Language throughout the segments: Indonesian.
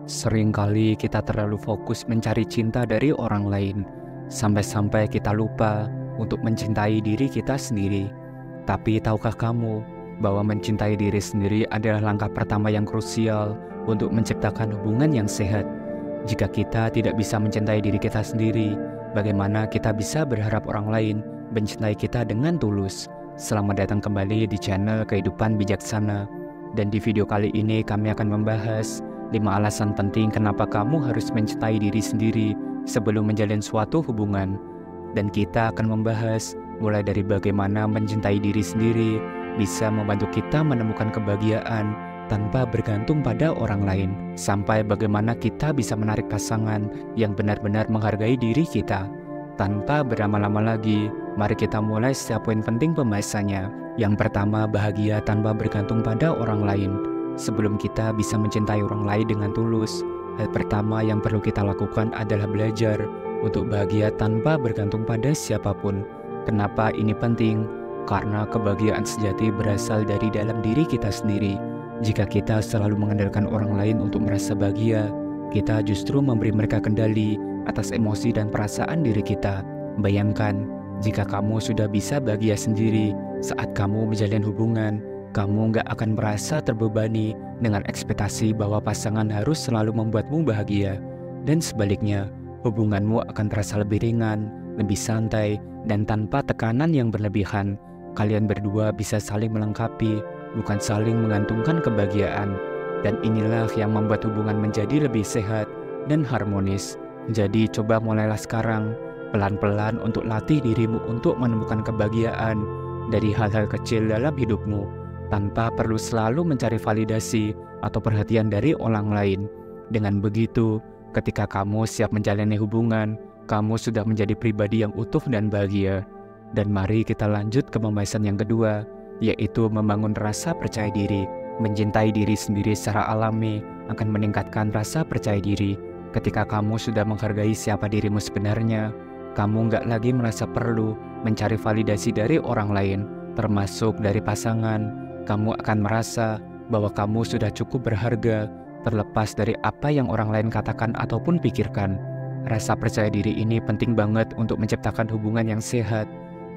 Seringkali kita terlalu fokus mencari cinta dari orang lain, sampai-sampai kita lupa untuk mencintai diri kita sendiri. Tapi tahukah kamu bahwa mencintai diri sendiri adalah langkah pertama yang krusial untuk menciptakan hubungan yang sehat? Jika kita tidak bisa mencintai diri kita sendiri, bagaimana kita bisa berharap orang lain mencintai kita dengan tulus? Selamat datang kembali di channel Kehidupan Bijaksana. Dan di video kali ini kami akan membahas 5 alasan penting kenapa kamu harus mencintai diri sendiri sebelum menjalin suatu hubungan. Dan kita akan membahas mulai dari bagaimana mencintai diri sendiri bisa membantu kita menemukan kebahagiaan tanpa bergantung pada orang lain, sampai bagaimana kita bisa menarik pasangan yang benar-benar menghargai diri kita. Tanpa berlama-lama lagi, mari kita mulai setiap poin penting pembahasannya. Yang pertama, bahagia tanpa bergantung pada orang lain. Sebelum kita bisa mencintai orang lain dengan tulus, hal pertama yang perlu kita lakukan adalah belajar untuk bahagia tanpa bergantung pada siapapun. Kenapa ini penting? Karena kebahagiaan sejati berasal dari dalam diri kita sendiri. Jika kita selalu mengandalkan orang lain untuk merasa bahagia, kita justru memberi mereka kendali atas emosi dan perasaan diri kita. Bayangkan, jika kamu sudah bisa bahagia sendiri saat kamu menjalin hubungan, kamu nggak akan merasa terbebani dengan ekspektasi bahwa pasangan harus selalu membuatmu bahagia. Dan sebaliknya, hubunganmu akan terasa lebih ringan, lebih santai, dan tanpa tekanan yang berlebihan. Kalian berdua bisa saling melengkapi, bukan saling menggantungkan kebahagiaan. Dan inilah yang membuat hubungan menjadi lebih sehat dan harmonis. Jadi coba mulailah sekarang, pelan-pelan untuk latih dirimu untuk menemukan kebahagiaan dari hal-hal kecil dalam hidupmu, tanpa perlu selalu mencari validasi atau perhatian dari orang lain. Dengan begitu, ketika kamu siap menjalani hubungan, kamu sudah menjadi pribadi yang utuh dan bahagia. Dan mari kita lanjut ke pembahasan yang kedua, yaitu membangun rasa percaya diri. Mencintai diri sendiri secara alami akan meningkatkan rasa percaya diri. Ketika kamu sudah menghargai siapa dirimu sebenarnya, kamu nggak lagi merasa perlu mencari validasi dari orang lain, termasuk dari pasangan. Kamu akan merasa bahwa kamu sudah cukup berharga, terlepas dari apa yang orang lain katakan ataupun pikirkan. Rasa percaya diri ini penting banget untuk menciptakan hubungan yang sehat.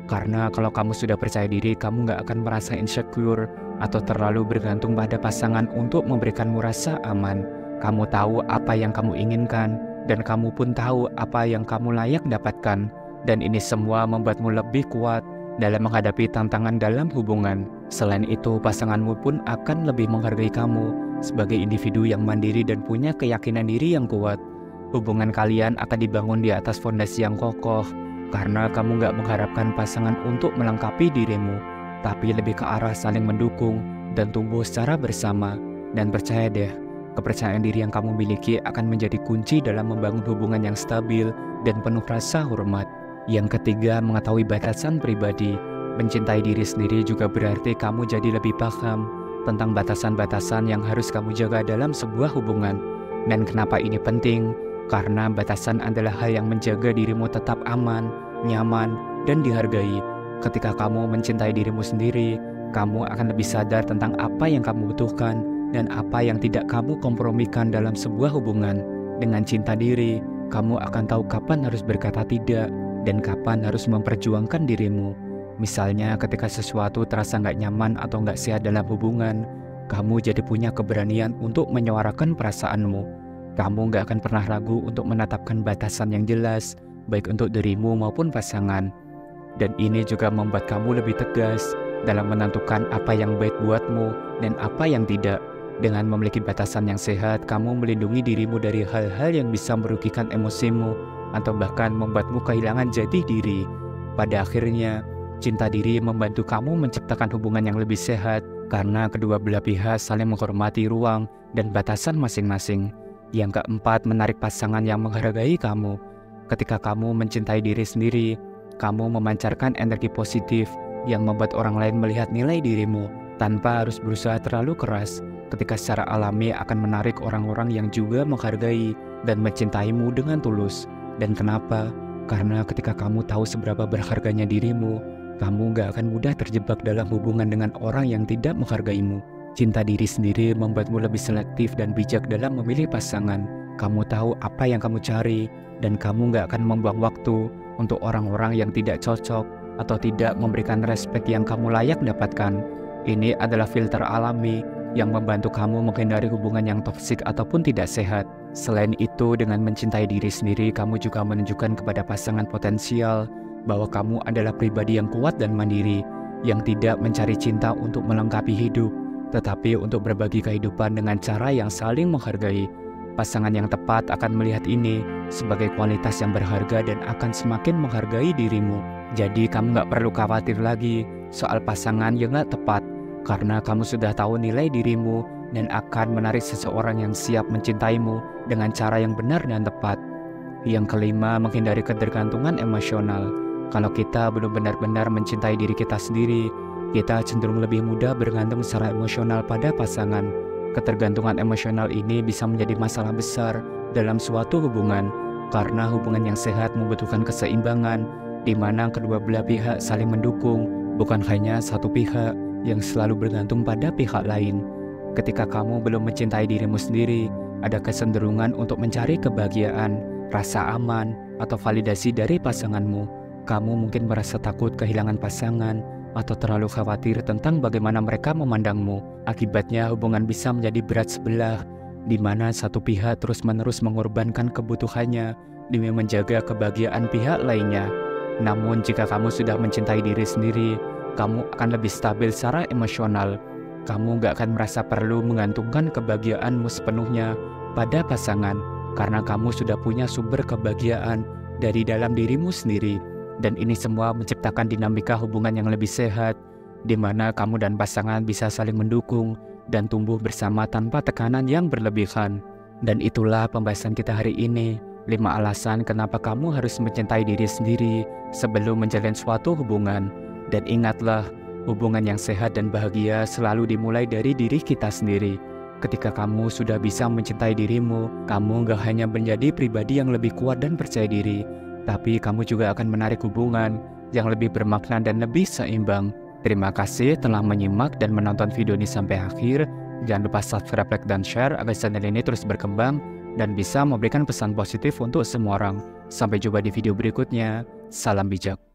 Karena kalau kamu sudah percaya diri, kamu nggak akan merasa insecure atau terlalu bergantung pada pasangan untuk memberikanmu rasa aman. Kamu tahu apa yang kamu inginkan, dan kamu pun tahu apa yang kamu layak dapatkan. Dan ini semua membuatmu lebih kuat dalam menghadapi tantangan dalam hubungan. Selain itu, pasanganmu pun akan lebih menghargai kamu sebagai individu yang mandiri dan punya keyakinan diri yang kuat. Hubungan kalian akan dibangun di atas fondasi yang kokoh, karena kamu gak mengharapkan pasangan untuk melengkapi dirimu, tapi lebih ke arah saling mendukung dan tumbuh secara bersama. Dan percaya deh, kepercayaan diri yang kamu miliki akan menjadi kunci dalam membangun hubungan yang stabil dan penuh rasa hormat. Yang ketiga, mengetahui batasan pribadi. Mencintai diri sendiri juga berarti kamu jadi lebih paham tentang batasan-batasan yang harus kamu jaga dalam sebuah hubungan. Dan kenapa ini penting? Karena batasan adalah hal yang menjaga dirimu tetap aman, nyaman, dan dihargai. Ketika kamu mencintai dirimu sendiri, kamu akan lebih sadar tentang apa yang kamu butuhkan dan apa yang tidak kamu kompromikan dalam sebuah hubungan. Dengan cinta diri, kamu akan tahu kapan harus berkata tidak dan kapan harus memperjuangkan dirimu. Misalnya ketika sesuatu terasa nggak nyaman atau nggak sehat dalam hubungan, kamu jadi punya keberanian untuk menyuarakan perasaanmu. Kamu nggak akan pernah ragu untuk menetapkan batasan yang jelas, baik untuk dirimu maupun pasangan. Dan ini juga membuat kamu lebih tegas dalam menentukan apa yang baik buatmu dan apa yang tidak. Dengan memiliki batasan yang sehat, kamu melindungi dirimu dari hal-hal yang bisa merugikan emosimu atau bahkan membuatmu kehilangan jati diri. Pada akhirnya, cinta diri membantu kamu menciptakan hubungan yang lebih sehat karena kedua belah pihak saling menghormati ruang dan batasan masing-masing. Yang keempat, menarik pasangan yang menghargai kamu. Ketika kamu mencintai diri sendiri, kamu memancarkan energi positif yang membuat orang lain melihat nilai dirimu tanpa harus berusaha terlalu keras. Ketika secara alami akan menarik orang-orang yang juga menghargai dan mencintaimu dengan tulus. Dan kenapa? Karena ketika kamu tahu seberapa berharganya dirimu, kamu gak akan mudah terjebak dalam hubungan dengan orang yang tidak menghargaimu. Cinta diri sendiri membuatmu lebih selektif dan bijak dalam memilih pasangan. Kamu tahu apa yang kamu cari, dan kamu gak akan membuang waktu untuk orang-orang yang tidak cocok atau tidak memberikan respek yang kamu layak dapatkan. Ini adalah filter alami yang membantu kamu menghindari hubungan yang toksik ataupun tidak sehat. Selain itu, dengan mencintai diri sendiri, kamu juga menunjukkan kepada pasangan potensial bahwa kamu adalah pribadi yang kuat dan mandiri, yang tidak mencari cinta untuk melengkapi hidup, tetapi untuk berbagi kehidupan dengan cara yang saling menghargai. Pasangan yang tepat akan melihat ini sebagai kualitas yang berharga dan akan semakin menghargai dirimu. Jadi kamu gak perlu khawatir lagi soal pasangan yang gak tepat, karena kamu sudah tahu nilai dirimu dan akan menarik seseorang yang siap mencintaimu dengan cara yang benar dan tepat. Yang kelima, menghindari ketergantungan emosional. Kalau kita belum benar-benar mencintai diri kita sendiri, kita cenderung lebih mudah bergantung secara emosional pada pasangan. Ketergantungan emosional ini bisa menjadi masalah besar dalam suatu hubungan, karena hubungan yang sehat membutuhkan keseimbangan, di mana kedua belah pihak saling mendukung, bukan hanya satu pihak yang selalu bergantung pada pihak lain. Ketika kamu belum mencintai dirimu sendiri, ada kecenderungan untuk mencari kebahagiaan, rasa aman, atau validasi dari pasanganmu. Kamu mungkin merasa takut kehilangan pasangan, atau terlalu khawatir tentang bagaimana mereka memandangmu. Akibatnya hubungan bisa menjadi berat sebelah, di mana satu pihak terus-menerus mengorbankan kebutuhannya demi menjaga kebahagiaan pihak lainnya. Namun jika kamu sudah mencintai diri sendiri, kamu akan lebih stabil secara emosional. Kamu gak akan merasa perlu menggantungkan kebahagiaanmu sepenuhnya pada pasangan, karena kamu sudah punya sumber kebahagiaan dari dalam dirimu sendiri. Dan ini semua menciptakan dinamika hubungan yang lebih sehat, di mana kamu dan pasangan bisa saling mendukung dan tumbuh bersama tanpa tekanan yang berlebihan. Dan itulah pembahasan kita hari ini, 5 alasan kenapa kamu harus mencintai diri sendiri sebelum menjalin suatu hubungan. Dan ingatlah, hubungan yang sehat dan bahagia selalu dimulai dari diri kita sendiri. Ketika kamu sudah bisa mencintai dirimu, kamu gak hanya menjadi pribadi yang lebih kuat dan percaya diri, tapi kamu juga akan menarik hubungan yang lebih bermakna dan lebih seimbang. Terima kasih telah menyimak dan menonton video ini sampai akhir. Jangan lupa subscribe, like, dan share agar channel ini terus berkembang dan bisa memberikan pesan positif untuk semua orang. Sampai jumpa di video berikutnya. Salam bijak.